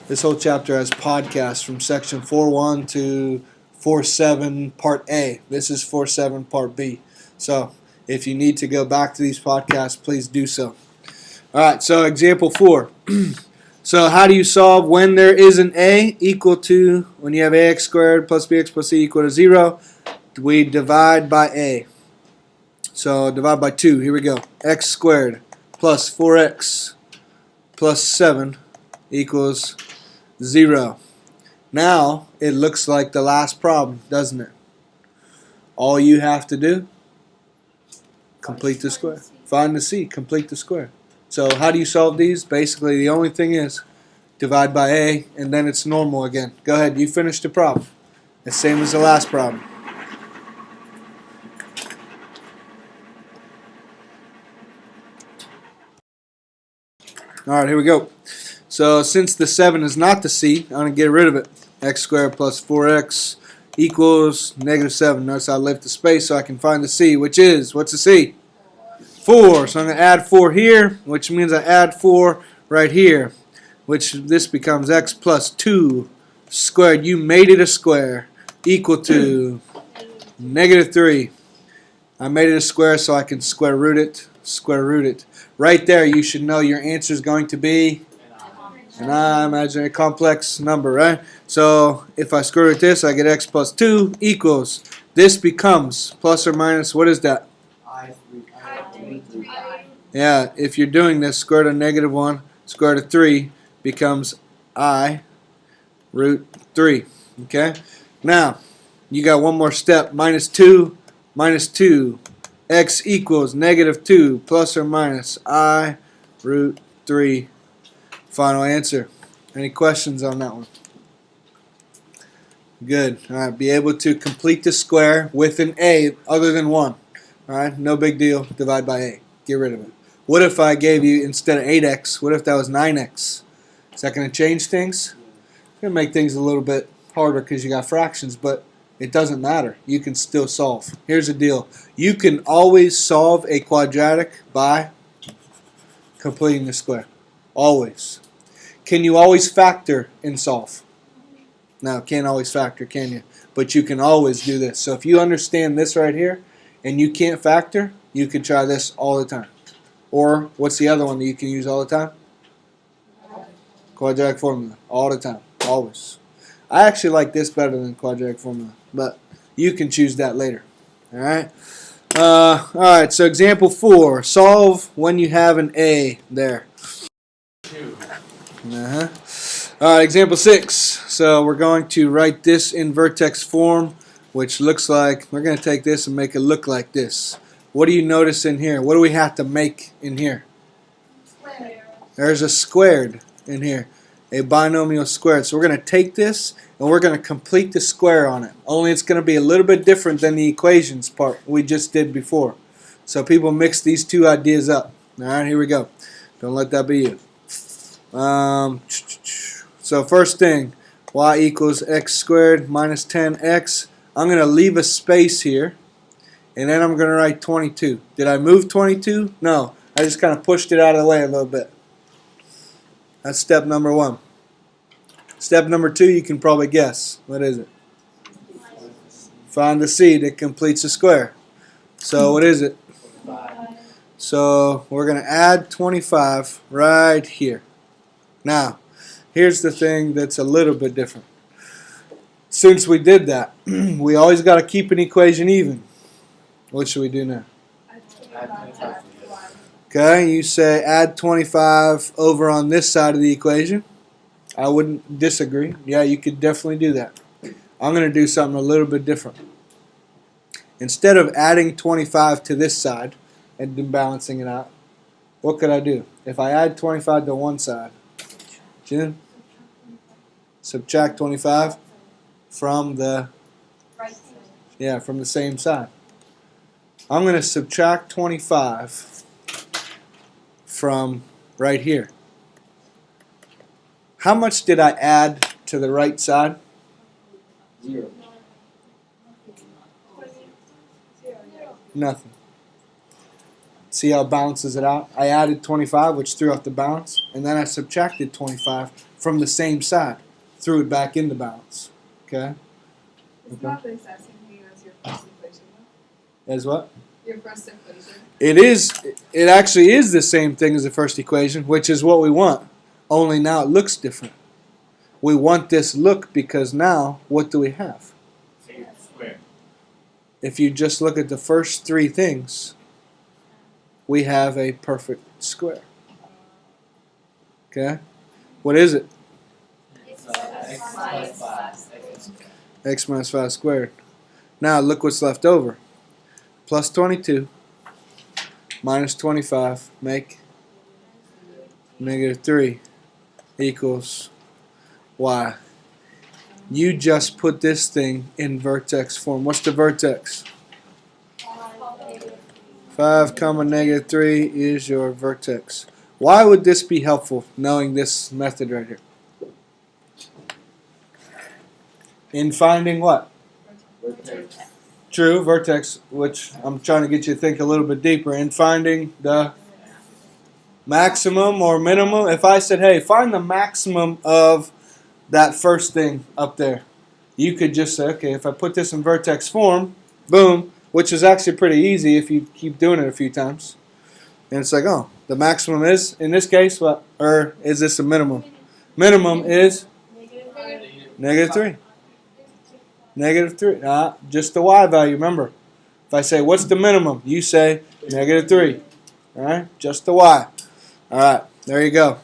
This whole chapter has podcasts from section 4.1 to 4.7 part A. This is 4.7 part B. So if you need to go back to these podcasts, please do so. Alright, so example 4. So how do you solve when there is an A equal to, when you have ax squared plus bx plus c equal to 0, we divide by A. So divide by 2. Here we go. X squared plus 4x plus 7 equals 0. Now it looks like the last problem, doesn't it? All you have to do, complete the square. Find the c, complete the square. So how do you solve these? Basically the only thing is divide by a and then it's normal again. Go ahead, you finish the problem. The same as the last problem. Alright, here we go. So since the 7 is not the c, I'm going to get rid of it. X squared plus 4x equals negative 7. Notice I left the space so I can find the c, which is, what's the c? 4. So I'm going to add 4 here, which means I add 4 right here, which this becomes x plus 2 squared. You made it a square, equal to negative 3. I made it a square so I can square root it. Square root it. Right there you should know your answer is going to be an imaginary complex number, right? So if I square root this, I get x plus 2 equals, this becomes plus or minus, what is that? Yeah, if you're doing this, square root of negative 1, square root of 3 becomes I root 3. Okay? Now, you got one more step. Minus 2, x equals negative 2 plus or minus I root 3. Final answer. Any questions on that one? Good. Alright, be able to complete the square with an a other than 1. Alright, no big deal. Divide by a. Get rid of it. What if I gave you, instead of 8x, what if that was 9x? Is that going to change things? It's going to make things a little bit harder because you got fractions, but it doesn't matter. You can still solve. Here's the deal. You can always solve a quadratic by completing the square. Always. Can you always factor and solve? No, can't always factor, can you? But you can always do this. So if you understand this right here and you can't factor, you can try this all the time. Or what's the other one that you can use all the time? Quadratic formula. All the time. Always. I actually like this better than quadratic formula, but you can choose that later. Alright? Alright, so example 4. Solve when you have an A there. Alright, example 6. So we're going to write this in vertex form, which looks like, we're going to take this and make it look like this. What do you notice in here? What do we have to make in here? Square. There's a squared in here. A binomial squared. So we're going to take this and we're going to complete the square on it. Only it's going to be a little bit different than the equations part we just did before. So people mix these two ideas up. Alright, here we go. Don't let that be you. So first thing, y equals x squared minus 10x. I'm going to leave a space here. And then I'm going to write 22. Did I move 22? No. I just kind of pushed it out of the way a little bit. That's step number 1. Step number 2, you can probably guess. What is it? Find the c that completes the square. So what is it? So we're going to add 25 right here. Now, here's the thing that's a little bit different. Since we did that, we always got to keep an equation even. What should we do now? Okay, you say add 25 over on this side of the equation. I wouldn't disagree. Yeah, you could definitely do that. I'm going to do something a little bit different. Instead of adding 25 to this side and then balancing it out, what could I do? If I add 25 to one side, Jim, subtract 25 from the from the same side. I'm going to subtract 25 from right here. How much did I add to the right side? 0. Nothing. See how it balances it out? I added 25, which threw off the balance, and then I subtracted 25, from the same side. Threw it back into balance. Okay? It's not the exact same thing as your first equation, though. As what? Your first equation. It actually is the same thing as the first equation, which is what we want. Only now it looks different. We want this look because now, what do we have? Square. If you just look at the first three things, we have a perfect square. Okay? What is it? X minus 5 squared. Now look what's left over. Plus 22 minus 25 make negative 3 equals y. You just put this thing in vertex form. What's the vertex? 5 comma negative 3 is your vertex. Why would this be helpful, knowing this method right here? In finding what? Vertex. True, vertex, which I'm trying to get you to think a little bit deeper. In finding the maximum or minimum. If I said, hey, find the maximum of that first thing up there, you could just say, okay, if I put this in vertex form, boom, which is actually pretty easy if you keep doing it a few times. And it's like, oh, the maximum is, in this case, what? Or is this a minimum? Minimum is negative 3. Negative 3. Just the y value, remember. If I say, what's the minimum? You say negative 3. All right? Just the y. All right. There you go.